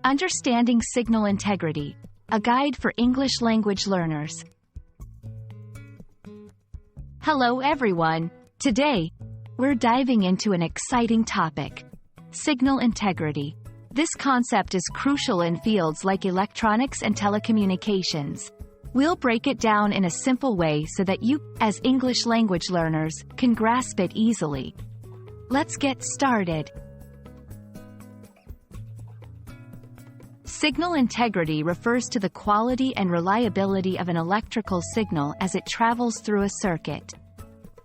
Understanding Signal Integrity, a guide for English language learners. Hello everyone. Today, we're diving into an exciting topic: signal integrity. This concept is crucial in fields like electronics and telecommunications. We'll break it down in a simple way so that you, as English language learners, can grasp it easily. Let's get started. Signal integrity refers to the quality and reliability of an electrical signal as it travels through a circuit.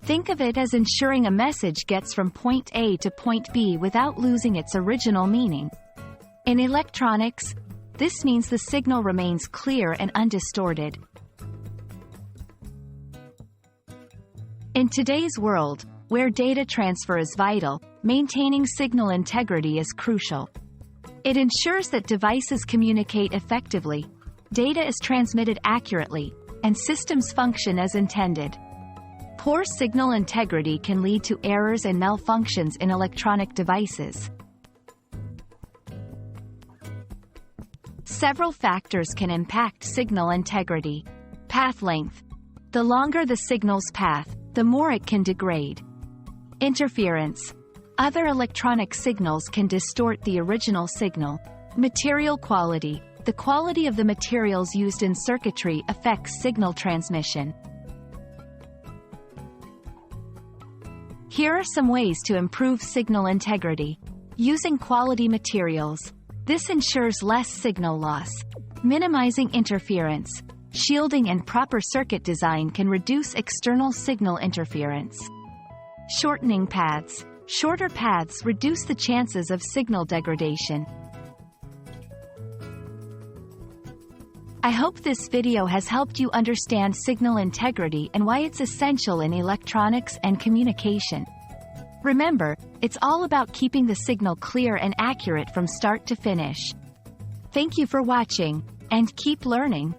Think of it as ensuring a message gets from point A to point B without losing its original meaning. In electronics, this means the signal remains clear and undistorted. In today's world, where data transfer is vital, maintaining signal integrity is crucial. It ensures that devices communicate effectively, data is transmitted accurately, and systems function as intended. Poor signal integrity can lead to errors and malfunctions in electronic devices. Several factors can impact signal integrity. Path length. The longer the signal's path, the more it can degrade. Interference. Other electronic signals can distort the original signal. Material quality. The quality of the materials used in circuitry affects signal transmission. Here are some ways to improve signal integrity. Using quality materials. This ensures less signal loss. Minimizing interference. Shielding and proper circuit design can reduce external signal interference. Shortening paths. Shorter paths reduce the chances of signal degradation. I hope this video has helped you understand signal integrity and why it's essential in electronics and communication. Remember, it's all about keeping the signal clear and accurate from start to finish. Thank you for watching, and keep learning.